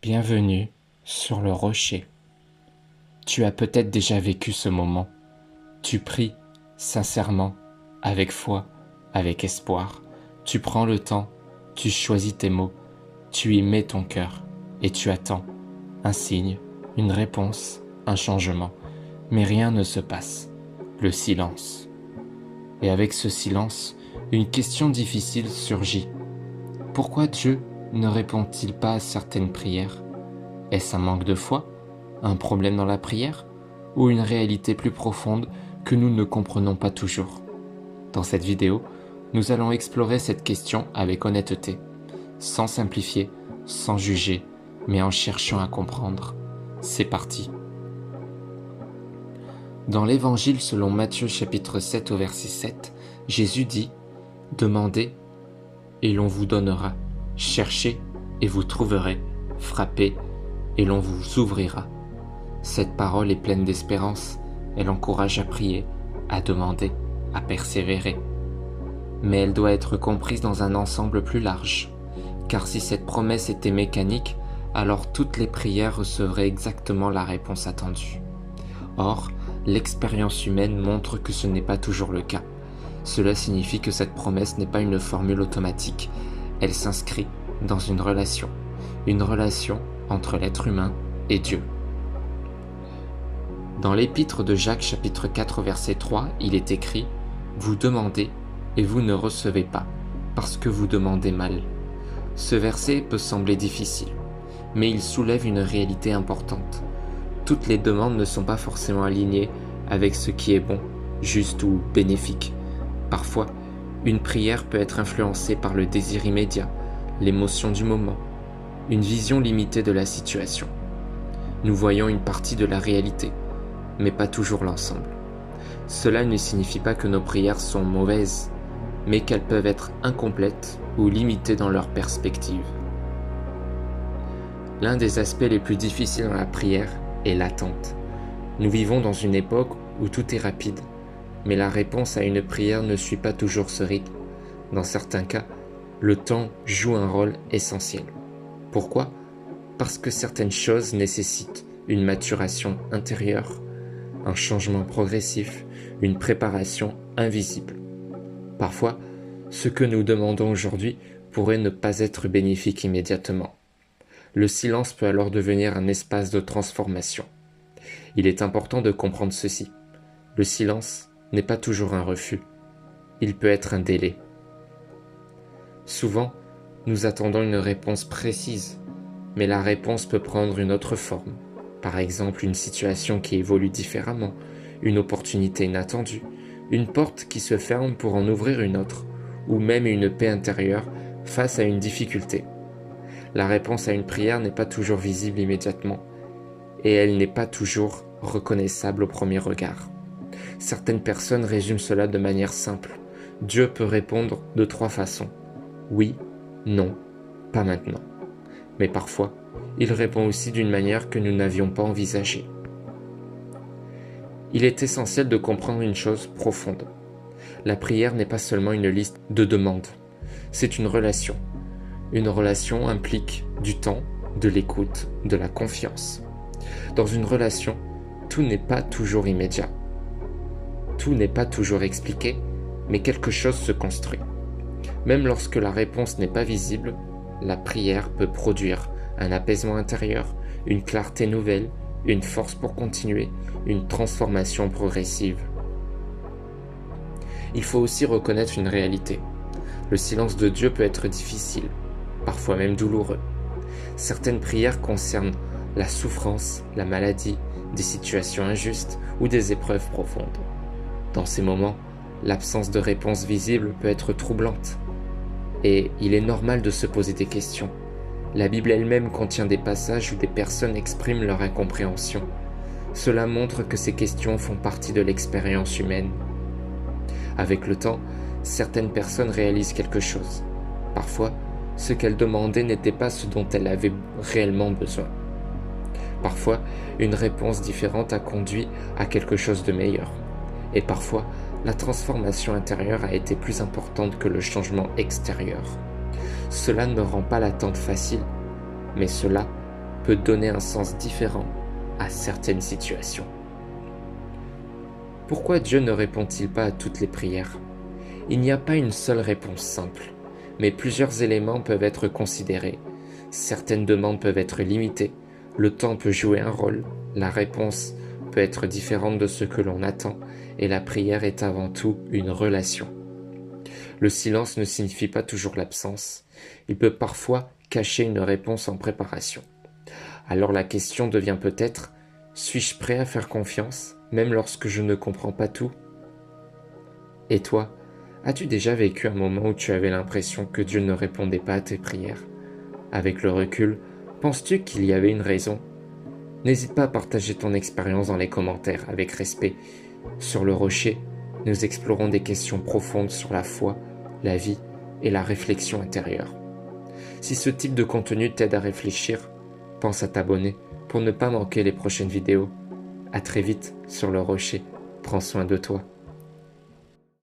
Bienvenue sur le rocher. Tu as peut-être déjà vécu ce moment. Tu pries sincèrement, avec foi, avec espoir. Tu prends le temps, tu choisis tes mots, tu y mets ton cœur et tu attends un signe, une réponse, un changement. Mais rien ne se passe. Le silence. Et avec ce silence, une question difficile surgit. Pourquoi Dieu ne répond-il pas à certaines prières? Est-ce un manque de foi, un problème dans la prière, ou une réalité plus profonde que nous ne comprenons pas toujours? Dans cette vidéo, nous allons explorer cette question avec honnêteté, sans simplifier, sans juger, mais en cherchant à comprendre. C'est parti. Dans l'Évangile selon Matthieu chapitre 7 au verset 7, Jésus dit « Demandez et l'on vous donnera, cherchez et vous trouverez, frappez et l'on vous ouvrira. » Cette parole est pleine d'espérance, elle encourage à prier, à demander, à persévérer. Mais elle doit être comprise dans un ensemble plus large, car si cette promesse était mécanique, alors toutes les prières recevraient exactement la réponse attendue. Or, l'expérience humaine montre que ce n'est pas toujours le cas. Cela signifie que cette promesse n'est pas une formule automatique, elle s'inscrit dans une relation entre l'être humain et Dieu. Dans l'épître de Jacques chapitre 4 verset 3, il est écrit « Vous demandez et vous ne recevez pas, parce que vous demandez mal ». Ce verset peut sembler difficile, mais il soulève une réalité importante. Toutes les demandes ne sont pas forcément alignées avec ce qui est bon, juste ou bénéfique. Parfois, une prière peut être influencée par le désir immédiat, l'émotion du moment, une vision limitée de la situation. Nous voyons une partie de la réalité, mais pas toujours l'ensemble. Cela ne signifie pas que nos prières sont mauvaises, mais qu'elles peuvent être incomplètes ou limitées dans leur perspective. L'un des aspects les plus difficiles dans la prière est l'attente. Nous vivons dans une époque où tout est rapide, mais la réponse à une prière ne suit pas toujours ce rythme. Dans certains cas, le temps joue un rôle essentiel. Pourquoi? Parce que certaines choses nécessitent une maturation intérieure, un changement progressif, une préparation invisible. Parfois, ce que nous demandons aujourd'hui pourrait ne pas être bénéfique immédiatement. Le silence peut alors devenir un espace de transformation. Il est important de comprendre ceci. Le silence n'est pas toujours un refus. Il peut être un délai. Souvent, nous attendons une réponse précise, mais la réponse peut prendre une autre forme. Par exemple, une situation qui évolue différemment, une opportunité inattendue, une porte qui se ferme pour en ouvrir une autre, ou même une paix intérieure face à une difficulté. La réponse à une prière n'est pas toujours visible immédiatement, et elle n'est pas toujours reconnaissable au premier regard. Certaines personnes résument cela de manière simple. Dieu peut répondre de 3 façons. Oui, non, pas maintenant. Mais parfois, il répond aussi d'une manière que nous n'avions pas envisagée. Il est essentiel de comprendre une chose profonde. La prière n'est pas seulement une liste de demandes, c'est une relation. Une relation implique du temps, de l'écoute, de la confiance. Dans une relation, tout n'est pas toujours immédiat. Tout n'est pas toujours expliqué, mais quelque chose se construit. Même lorsque la réponse n'est pas visible, la prière peut produire un apaisement intérieur, une clarté nouvelle, une force pour continuer, une transformation progressive. Il faut aussi reconnaître une réalité. Le silence de Dieu peut être difficile, parfois même douloureux. Certaines prières concernent la souffrance, la maladie, des situations injustes ou des épreuves profondes. Dans ces moments, l'absence de réponse visible peut être troublante. Et il est normal de se poser des questions. La Bible elle-même contient des passages où des personnes expriment leur incompréhension. Cela montre que ces questions font partie de l'expérience humaine. Avec le temps, certaines personnes réalisent quelque chose. Parfois, ce qu'elles demandaient n'était pas ce dont elles avaient réellement besoin. Parfois, une réponse différente a conduit à quelque chose de meilleur. Et parfois, la transformation intérieure a été plus importante que le changement extérieur. Cela ne rend pas l'attente facile, mais cela peut donner un sens différent à certaines situations. Pourquoi Dieu ne répond-il pas à toutes les prières? Il n'y a pas une seule réponse simple, mais plusieurs éléments peuvent être considérés. Certaines demandes peuvent être limitées, le temps peut jouer un rôle, la réponse peut être différente de ce que l'on attend, et la prière est avant tout une relation. Le silence ne signifie pas toujours l'absence, il peut parfois cacher une réponse en préparation. Alors la question devient peut-être, suis-je prêt à faire confiance, même lorsque je ne comprends pas tout? Et toi, as-tu déjà vécu un moment où tu avais l'impression que Dieu ne répondait pas à tes prières? Avec le recul, penses-tu qu'il y avait une raison? N'hésite pas à partager ton expérience dans les commentaires avec respect. Sur le rocher, nous explorons des questions profondes sur la foi, la vie et la réflexion intérieure. Si ce type de contenu t'aide à réfléchir, pense à t'abonner pour ne pas manquer les prochaines vidéos. À très vite sur le rocher. Prends soin de toi.